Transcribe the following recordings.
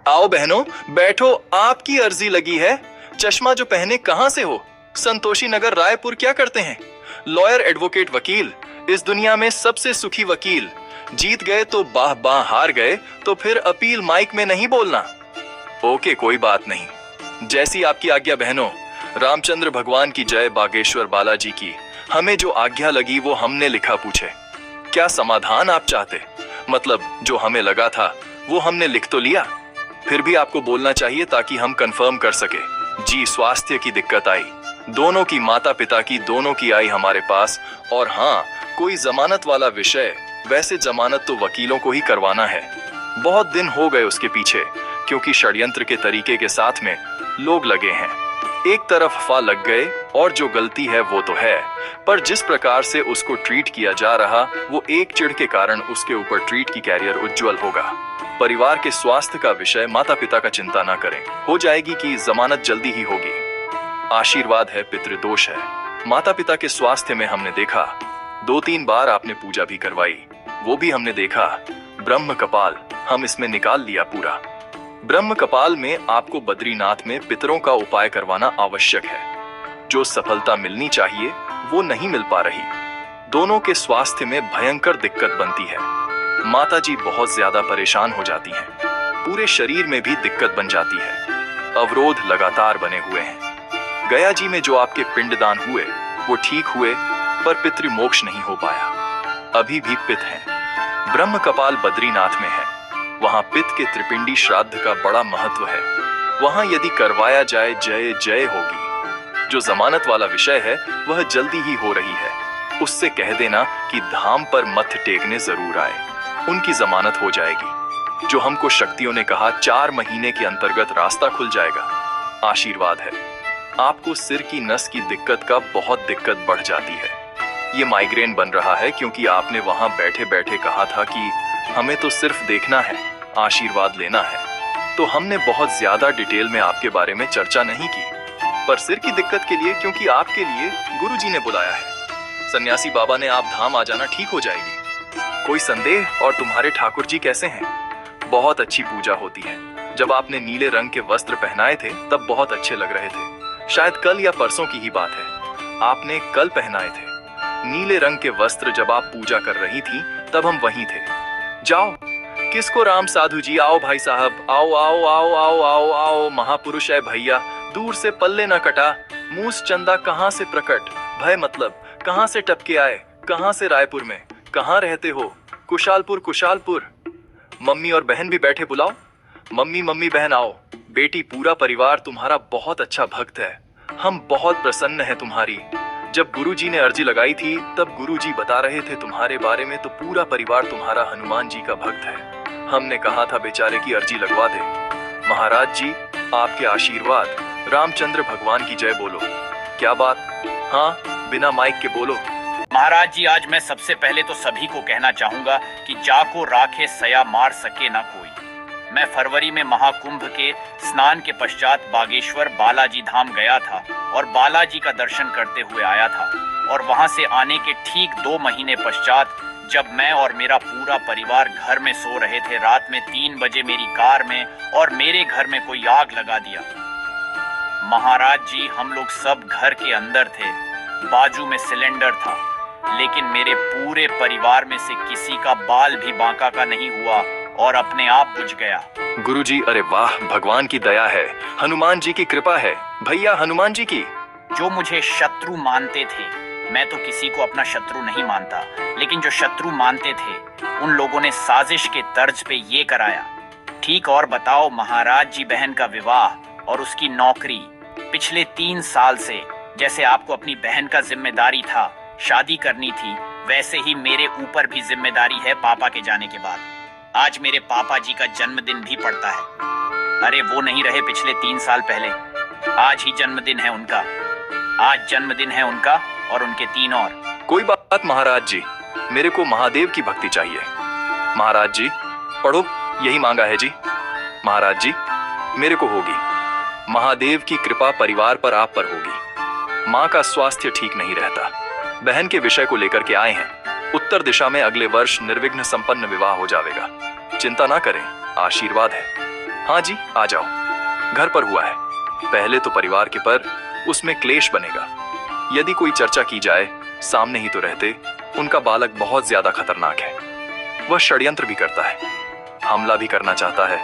आओ बहनों, बैठो, आपकी अर्जी लगी है। चश्मा जो पहने कहां से हो? संतोषी नगर रायपुर क्या करते हैं? लॉयर, एडवोकेट, वकील, इस दुनिया में सबसे सुखी वकील। जीत गए तो बाह बाह, हार गए तो फिर अपील माइक में नहीं बोलना। ओके, कोई बात नहीं, जैसी आपकी आज्ञा बहनों। रामचंद्र भगवान की जय, बागेश्वर बालाजी की। हमें जो आज्ञा लगी वो हमने लिखा। पूछे क्या समाधान आप चाहते? मतलब जो हमें लगा था वो हमने लिख तो लिया, फिर भी आपको बोलना चाहिए ताकि हम कंफर्म कर सके। जी, स्वास्थ्य की दिक्कत आई, दोनों की, माता पिता की, दोनों की आई हमारे पास। और हाँ, कोई जमानत वाला विषय, वैसे जमानत तो वकीलों को ही करवाना है। बहुत दिन हो गए उसके पीछे, क्योंकि षड्यंत्र के तरीके के साथ में लोग लगे हैं। एक तरफ फा लग गए और जो गलती है वो तो है, पर जिस प्रकार से उसको ट्रीट किया जा रहा, वो एक चिढ़ के कारण उसके ऊपर ट्रीट की कैरियर उज्जवल होगा। परिवार के स्वास्थ्य का विषय, माता पिता का चिंता ना करें, हो जाएगी कि जमानत जल्दी ही होगी। आशीर्वाद है, पितृदोष है। माता पिता के स्वास्थ्य में हमने देखा 2-3 बार आपने पूजा भी करवाई, वो भी हमने देखा। ब्रह्म कपाल हम इसमें निकाल लिया पूरा। ब्रह्म कपाल में आपको बद्रीनाथ में पितरों का उपाय करवाना आवश्यक है। जो सफलता मिलनी चाहिए वो नहीं मिल पा रही। दोनों के स्वास्थ्य में भयंकर दिक्कत बनती है। माता जी बहुत ज्यादा परेशान हो जाती हैं, पूरे शरीर में भी दिक्कत बन जाती है। अवरोध लगातार बने हुए हैं। गया जी में जो आपके पिंडदान हुए वो ठीक हुए, पर पितृ मोक्ष नहीं हो पाया, अभी भी पित हैं। ब्रह्म कपाल बद्रीनाथ में है, वहां पित के त्रिपिंडी श्राद्ध का बड़ा महत्व है। वहां यदि करवाया जाए, जय जय होगी। जो जमानत वाला विषय है वह जल्दी ही हो रही है, उससे कह देना कि धाम पर मथ टेकने जरूर आए, उनकी जमानत हो जाएगी। जो हमको शक्तियों ने कहा 4 महीने के अंतर्गत रास्ता खुल जाएगा। आशीर्वाद है। आपको सिर की नस की दिक्कत का बहुत दिक्कत बढ़ जाती है। ये माइग्रेन बन रहा है क्योंकि आपने वहां बैठे बैठे कहा था कि हमें तो सिर्फ देखना है, आशीर्वाद लेना है। तो हमने बहुत ज्यादा डिटेल में आपके बारे में चर्चा नहीं की, पर सिर की दिक्कत के लिए, क्योंकि आपके लिए गुरुजी ने बुलाया है। सन्यासी बाबा ने आप धाम आ जाना, ठीक हो जाएगी। कोई संदेह? और तुम्हारे ठाकुर जी कैसे हैं? बहुत अच्छी पूजा होती है। जब आपने नीले रंग के वस्त्र पहनाए थे तब बहुत अच्छे लग रहे थे। शायद कल या परसों की ही बात है, आपने कल पहनाए थे नीले रंग के वस्त्र। जब आप पूजा कर रही थी तब हम वहीं थे। जाओ, किसको राम साधु जी, आओ भाई साहब, आओ आओ आओ आओ आओ आओ, महापुरुष है भैया, दूर से पल्ले न कटा। मूस चंदा कहाँ से प्रकट, भय मतलब कहाँ से टपके आए, कहाँ से रायपुर में, कहाँ रहते हो? कुशालपुर, कुशालपुर। मम्मी और बहन भी बैठे, बुलाओ। मम्मी, मम्मी, बहन आओ। बेटी, पूरा परिवार तुम्हारा बहुत अच्छा भक्त है, हम बहुत प्रसन्न है तुम्हारी। जब गुरुजी ने अर्जी लगाई थी तब गुरुजी बता रहे थे तुम्हारे बारे में, तो पूरा परिवार तुम्हारा हनुमान जी का भक्त है। हमने कहा था बेचारे की अर्जी लगवा दे। महाराज जी, आपके आशीर्वाद। रामचंद्र भगवान की जय बोलो। क्या बात? हाँ, बिना माइक के बोलो। महाराज जी, आज मैं सबसे पहले तो सभी को कहना चाहूंगा कि जाको राखे सया मार सके ना कोई। मैं फरवरी में महाकुंभ के स्नान के पश्चात बागेश्वर बालाजी धाम गया था और बालाजी का दर्शन करते हुए आया था। और वहां से आने के ठीक 2 महीने पश्चात जब मैं और मेरा पूरा परिवार घर में सो रहे थे, रात में 3 बजे मेरी कार में और मेरे घर में कोई आग लगा दिया। महाराज जी, हम लोग सब घर के अंदर थे, बाजू में सिलेंडर था, लेकिन मेरे पूरे परिवार में से किसी का बाल भी बांका का नहीं हुआ और अपने आप बुझ गया। गुरुजी, अरे वाह, भगवान की दया है, हनुमान जी की कृपा है भैया, हनुमान जी की। जो मुझे शत्रु मानते थे, मैं तो किसी को अपना शत्रु नहीं मानता, लेकिन जो शत्रु मानते थे उन लोगों ने साजिश के तर्ज पे ये कराया। ठीक, और बताओ महाराज जी, बहन का विवाह और उसकी नौकरी पिछले 3 साल से, जैसे आपको अपनी बहन का जिम्मेदारी था, शादी करनी थी, वैसे ही मेरे ऊपर भी जिम्मेदारी है पापा के जाने के बाद। आज मेरे पापा जी का जन्मदिन भी पड़ता है। अरे वो नहीं रहे पिछले 3 साल पहले, आज ही जन्मदिन है उनका। आज जन्मदिन है उनका और उनके 3 और। कोई बात महाराज जी, मेरे को महादेव की भक्ति चाहिए। महाराज जी, पढ़ो, यही मांगा है जी। महाराज जी, मेरे को होगी। महादेव की कृपा परिवार पर, आप पर होगी। माँ का स्वास्थ्य ठीक नहीं रहता, बहन के विषय को लेकर के आए हैं। उत्तर दिशा में अगले वर्ष निर्विघ्न संपन्न विवाह हो जाएगा, चिंता ना करें, आशीर्वाद है। हाँ जी, आ जाओ। घर पर हुआ है। पहले तो परिवार के पर उसमें क्लेश बनेगा। यदि कोई चर्चा की जाए, सामने ही तो रहते, उनका बालक बहुत ज्यादा खतरनाक है। वह षड्यंत्र भी करता है, हमला भी करना चाहता है,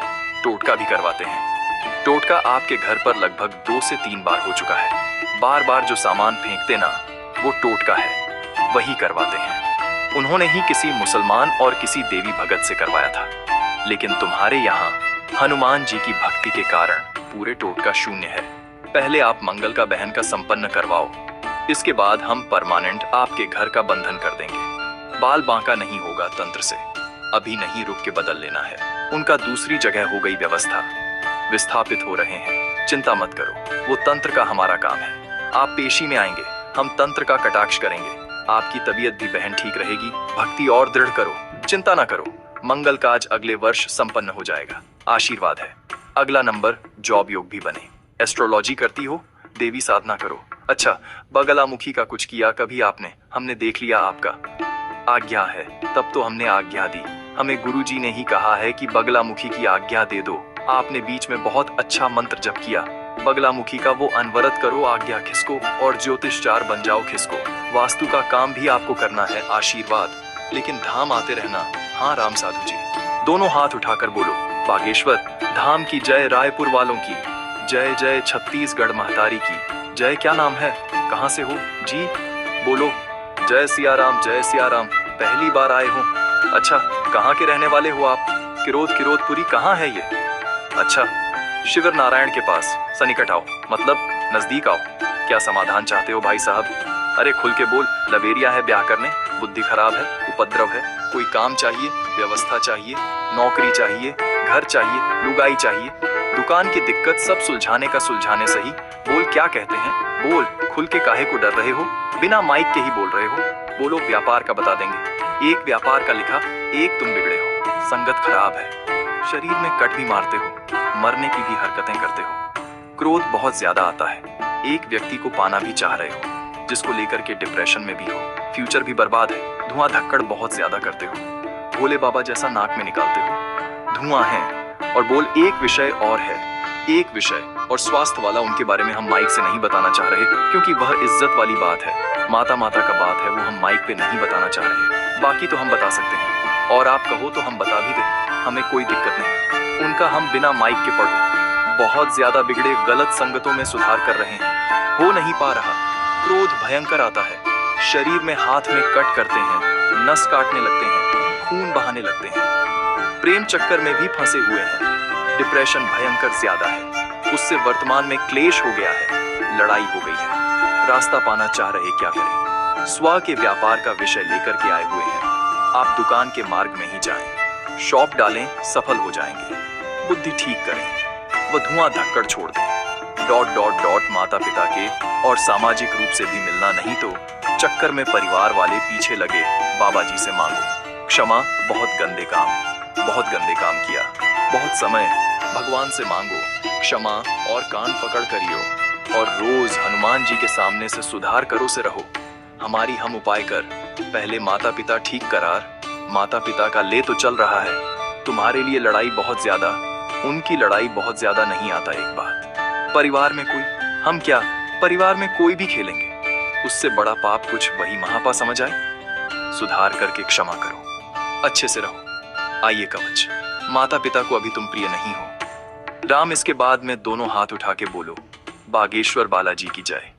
टोटका भी करवाते हैं। टोटका आपके घर पर लगभग 2 से 3 बार हो चुका है। बार बार जो सामान फेंकते ना, वो टोटका है, वही करवाते हैं। उन्होंने ही किसी मुसलमान और किसी देवी भगत से करवाया था। लेकिन तुम्हारे यहाँ हनुमान जी की भक्ति के कारण पूरे टोटका शून्य है। पहले आप मंगल का बहन का संपन्न करवाओ, इसके बाद हम परमानेंट आपके घर का बंधन कर देंगे। बाल बांका नहीं होगा तंत्र से, अभी नहीं, रुक के बदल लेना है। उनका दूसरी जगह हो गई व्यवस्था, विस्थापित हो रहे हैं। चिंता मत करो, वो तंत्र का हमारा काम है। आप पेशी में आएंगे, हम तंत्र का कटाक्ष करेंगे। आपकी तबीयत भी बहन ठीक रहेगी। भक्ति और दृढ़ करो, चिंता ना करो। मंगल काज अगले वर्ष संपन्न हो जाएगा, आशीर्वाद है। अगला नंबर, जॉब योग भी बने। एस्ट्रोलॉजी करती हो, देवी साधना करो। अच्छा, बगलामुखी का कुछ किया कभी आपने? हमने देख लिया आपका। आज्ञा है, तब तो हमने आज्ञा दी। हमें गुरुजी ने ही कहा है कि बगलामुखी की आज्ञा दे दो। आपने बीच में बहुत अच्छा मंत्र जप किया। बगलामुखी का वो अनवरत करो, आज्ञा खिसको और ज्योतिषचार बन जाओ खिसको। वास्तु का काम भी आपको करना है, आशीर्वाद। लेकिन धाम आते रहना। हाँ राम साधु जी, दोनों हाथ उठाकर बोलो, बागेश्वर धाम की जय, रायपुर वालों की जय, जय छत्तीसगढ़ महतारी की जय। क्या नाम है, कहाँ से हो जी? बोलो, जय सिया राम, जय सिया राम। पहली बार आए हो? अच्छा, कहाँ के रहने वाले हो आप? किरोतपुरी कहाँ है ये? अच्छा, शिविर नारायण के पास। सनिकट आओ, मतलब नजदीक आओ। क्या समाधान चाहते हो भाई साहब? अरे खुल के बोल, लवेरिया है ब्याह करने? बुद्धि खराब है, उपद्रव है? कोई काम चाहिए, व्यवस्था चाहिए, नौकरी चाहिए, घर चाहिए, लुगाई चाहिए, दुकान की दिक्कत सब सुलझाने का सुलझाने सही। बोल, क्या कहते हैं? बोल, खुल के काहे को डर रहे हो? बिना माइक के ही बोल रहे हो। बोलो, व्यापार का बता देंगे। एक व्यापार का लिखा, एक तुम बिगड़े हो। संगत खराब है, शरीर में कट भी मारते हो, मरने की भी हरकतें करते हो। क्रोध बहुत ज्यादा आता है। एक व्यक्ति को पाना भी चाह रहे हो, जिसको लेकर के डिप्रेशन में भी हो। फ्यूचर भी बर्बाद है। धुआं धक्कड़ बहुत ज्यादा करते हो, भोले बाबा जैसा नाक में निकालते हो। धुआं है। और बोल, एक विषय और है, एक विषय और स्वास्थ्य वाला, उनके बारे में हम माइक से नहीं बताना चाह रहे, क्योंकि वह इज्जत वाली बात है, माता माता का बात है, वो हम माइक पे नहीं बताना चाह रहे। बाकी तो हम बता सकते हैं, और आप कहो तो हम बता भी दें, हमें कोई दिक्कत नहीं। उनका हम बिना माइक के पढ़ो। बहुत ज्यादा बिगड़े, गलत संगतों में सुधार कर रहे हैं, हो नहीं पा रहा। क्रोध भयंकर आता है, शरीर में हाथ में कट करते हैं, नस काटने लगते हैं, खून बहाने लगते हैं। प्रेम चक्कर में भी फंसे हुए हैं। डिप्रेशन भयंकर ज्यादा है, उससे वर्तमान में क्लेश हो गया है, लड़ाई हो गई है। रास्ता पाना चाह रहे, क्या करें? स्व के व्यापार का विषय लेकर के आए हुए हैं। आप दुकान के मार्ग में ही जाएं, शॉप डालें, सफल हो जाएंगे। बुद्धि ठीक करें, वह धुआं धक्कड़ छोड़ दें। ... माता पिता के और सामाजिक रूप से भी मिलना, नहीं तो चक्कर में परिवार वाले पीछे लगे। बाबा जी से मांगो क्षमा, बहुत गंदे काम किया, बहुत समय। भगवान से मांगो क्षमा और कान पकड़ करियो, और रोज हनुमान जी के सामने से सुधार करो से रहो। हमारी हम उपाय कर, पहले माता पिता ठीक करार। माता पिता का ले तो चल रहा है, तुम्हारे लिए लड़ाई बहुत ज्यादा, उनकी लड़ाई बहुत ज्यादा नहीं आता। एक बात, परिवार में कोई, हम क्या, परिवार में कोई भी खेलेंगे, उससे बड़ा पाप कुछ वही महापा समझ आए। सुधार करके क्षमा करो, अच्छे से रहो। आइए कवच, माता पिता को अभी तुम प्रिय नहीं हो। राम इसके बाद में दोनों हाथ उठा के बोलो, बागेश्वर बालाजी की जय।